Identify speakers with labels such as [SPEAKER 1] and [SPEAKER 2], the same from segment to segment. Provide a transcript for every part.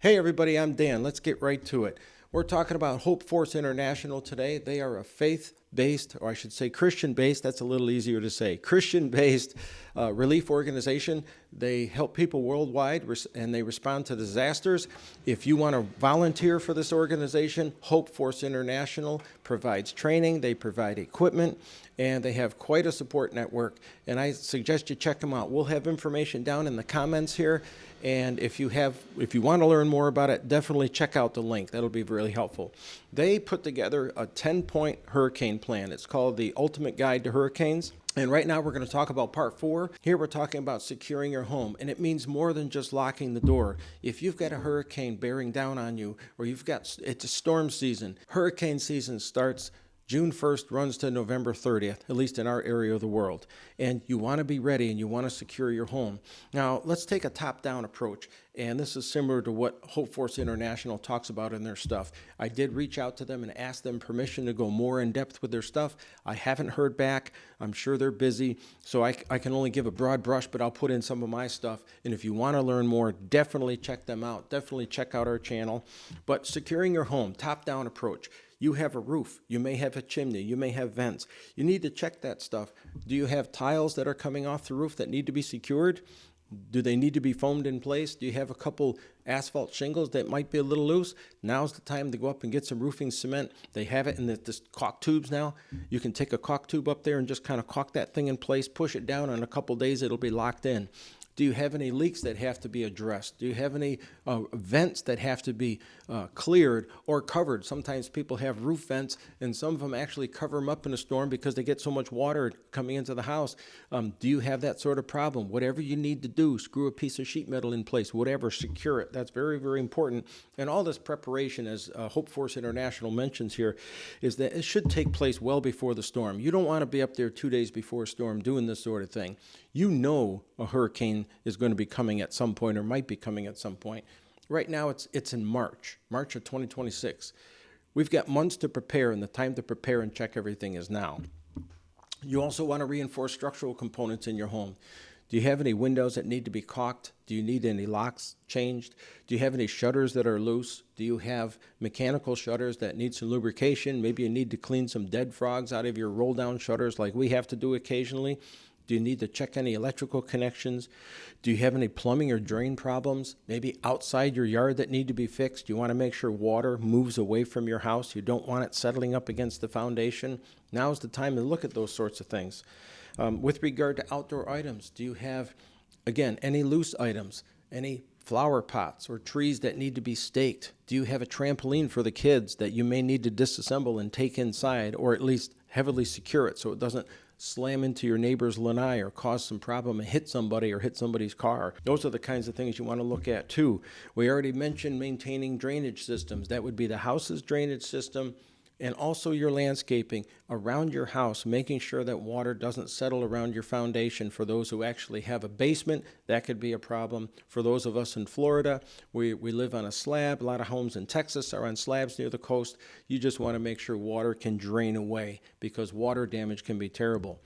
[SPEAKER 1] Hey everybody, I'm Dan. Let's get right to it. We're talking about Hope Force International today. They are a faith-based, or I should say Christian-based, that's a little easier to say, Christian-based relief organization. They help people worldwide and they respond to disasters. If you want to volunteer for this organization, Hope Force International provides training, they provide equipment, and they have quite a support network. And I suggest you check them out. We'll have information down in the comments here. And if you want to learn more about it, definitely check out the link. That'll be really helpful. They put together a 10-point hurricane plan. It's called the Ultimate Guide to Hurricanes. And right now we're going to talk about part 4. Here we're talking about securing your home. And it means more than just locking the door. If you've got a hurricane bearing down on you, or it's a storm season, hurricane season starts June 1st, runs to November 30th, at least in our area of the world. And you want to be ready and you want to secure your home. Now, let's take a top-down approach. And this is similar to what Hope Force International talks about in their stuff. I did reach out to them and ask them permission to go more in depth with their stuff. I haven't heard back. I'm sure they're busy. So I can only give a broad brush, but I'll put in some of my stuff. And if you want to learn more, definitely check them out. Definitely check out our channel. But securing your home, top-down approach. You have a roof, you may have a chimney, you may have vents. You need to check that stuff. Do you have tiles that are coming off the roof that need to be secured? Do they need to be foamed in place? Do you have a couple asphalt shingles that might be a little loose? Now's the time to go up and get some roofing cement. They have it in this caulk tubes now. You can take a caulk tube up there and just kind of caulk that thing in place, push it down, and in a couple days it'll be locked in. Do you have any leaks that have to be addressed? Do you have any vents that have to be cleared or covered? Sometimes people have roof vents, and some of them actually cover them up in a storm because they get so much water coming into the house. Do you have that sort of problem? Whatever you need to do, screw a piece of sheet metal in place, whatever, secure it. That's very, very important. And all this preparation, as Hope Force International mentions here, is that it should take place well before the storm. You don't want to be up there 2 days before a storm doing this sort of thing. You know a hurricane is going to be coming at some point or might be coming at some point. Right now it's in March of 2026. We've got months to prepare, and the time to prepare and check everything is now. You also want to reinforce structural components in your home. Do you have any windows that need to be caulked? Do you need any locks changed? Do you have any shutters that are loose? Do you have mechanical shutters that need some lubrication? Maybe you need to clean some dead frogs out of your roll-down shutters like we have to do occasionally. Do you need to check any electrical connections? Do you have any plumbing or drain problems? Maybe outside your yard that need to be fixed? You want to make sure water moves away from your house. You don't want it settling up against the foundation. Now's the time to look at those sorts of things. With regard to outdoor items, do you have, again, any loose items? Any flower pots or trees that need to be staked? Do you have a trampoline for the kids that you may need to disassemble and take inside, or at least heavily secure it so it doesn't slam into your neighbor's lanai or cause some problem and hit somebody or hit somebody's car? Those are the kinds of things you want to look at too. We already mentioned maintaining drainage systems. That would be the house's drainage system and also your landscaping around your house, making sure that water doesn't settle around your foundation. For those who actually have a basement, that could be a problem. For those of us in Florida, we live on a slab. A lot of homes in Texas are on slabs near the coast. You just want to make sure water can drain away because water damage can be terrible.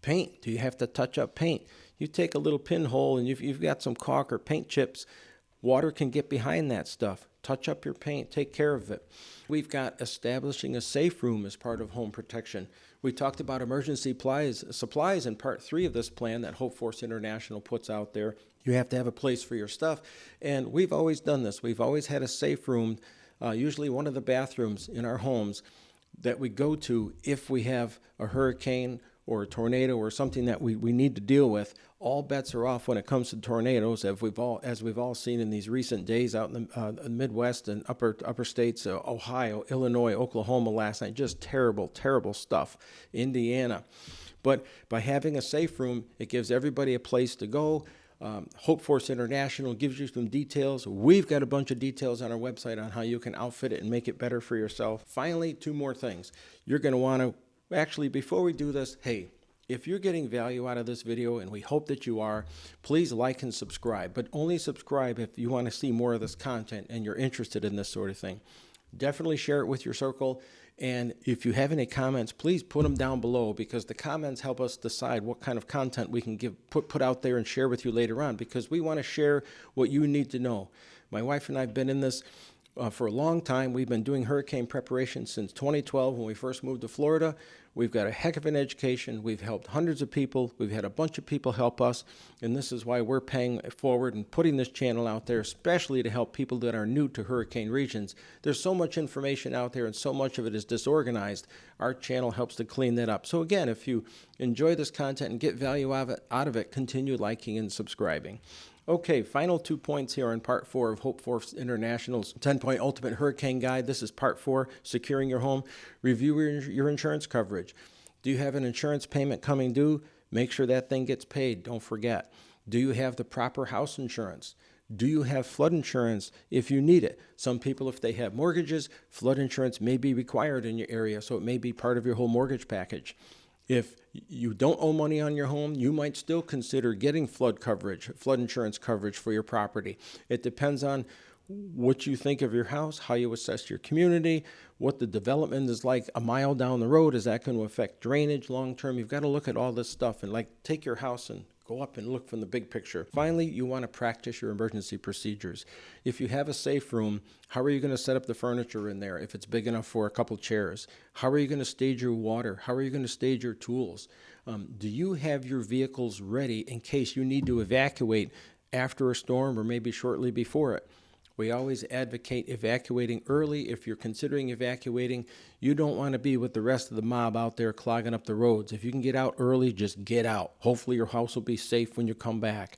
[SPEAKER 1] Paint. Do you have to touch up paint? You take a little pinhole and you've got some caulk or paint chips. Water can get behind that stuff. Touch up your paint, take care of it. We've got establishing a safe room as part of home protection. We talked about emergency supplies in part 3 of this plan that Hope Force International puts out there. You have to have a place for your stuff. And we've always done this. We've always had a safe room, usually one of the bathrooms in our homes that we go to if we have a hurricane or a tornado or something that we need to deal with. All bets are off when it comes to tornadoes, as we've all seen in these recent days out in the Midwest and upper states, Ohio, Illinois, Oklahoma last night. Just terrible, terrible stuff. Indiana. But by having a safe room, it gives everybody a place to go. Hope Force International gives you some details. We've got a bunch of details on our website on how you can outfit it and make it better for yourself. Finally, 2 more things. You're going to want to, actually, before we do this, hey, if you're getting value out of this video, and we hope that you are, please like and subscribe, but only subscribe if you want to see more of this content and you're interested in this sort of thing. Definitely share it with your circle. And if you have any comments, please put them down below, because the comments help us decide what kind of content we can put out there and share with you later on, because we want to share what you need to know. My wife and I have been in this for a long time. We've been doing hurricane preparation since 2012 when we first moved to Florida. We've got a heck of an education. We've helped hundreds of people. We've had a bunch of people help us, and this is why we're paying forward and putting this channel out there, especially to help people that are new to hurricane regions. There's so much information out there, and so much of it is disorganized. Our channel helps to clean that up. So again, if you enjoy this content and get value out of it, continue liking and subscribing. Okay, final 2 points here on part 4 of Hope Force International's 10-point ultimate hurricane guide. This is part 4, securing your home. Review your insurance coverage. Do you have an insurance payment coming due? Make sure that thing gets paid. Don't forget. Do you have the proper house insurance? Do you have flood insurance if you need it? Some people, if they have mortgages, flood insurance may be required in your area, so it may be part of your whole mortgage package. If you don't owe money on your home, you might still consider getting flood insurance coverage for your property. It depends on what you think of your house, how you assess your community, what the development is like a mile down the road. Is that going to affect drainage long term? You've got to look at all this stuff and take your house and go up and look from the big picture. Finally, you want to practice your emergency procedures. If you have a safe room, how are you going to set up the furniture in there if it's big enough for a couple chairs? How are you going to stage your water? How are you going to stage your tools? Do you have your vehicles ready in case you need to evacuate after a storm or maybe shortly before it? We always advocate evacuating early. If you're considering evacuating, you don't want to be with the rest of the mob out there clogging up the roads. If you can get out early, just get out. Hopefully your house will be safe when you come back.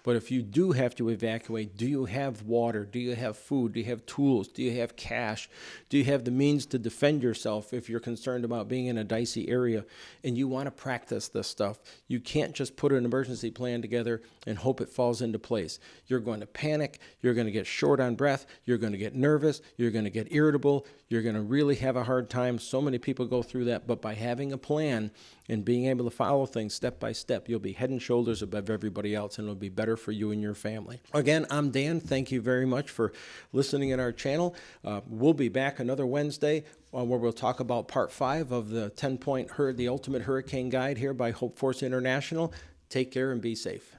[SPEAKER 1] But if you do have to evacuate, do you have water? Do you have food? Do you have tools? Do you have cash? Do you have the means to defend yourself if you're concerned about being in a dicey area and you want to practice this stuff? You can't just put an emergency plan together and hope it falls into place. You're going to panic. You're going to get short on breath. You're going to get nervous. You're going to get irritable. You're going to really have a hard time. So many people go through that. But by having a plan and being able to follow things step by step, you'll be head and shoulders above everybody else, and it'll be better for you and your family. Again, I'm Dan. Thank you very much for listening in our channel. We'll be back another Wednesday where we'll talk about part 5 of the 10-point the ultimate hurricane guide here by Hope Force International. Take care and be safe.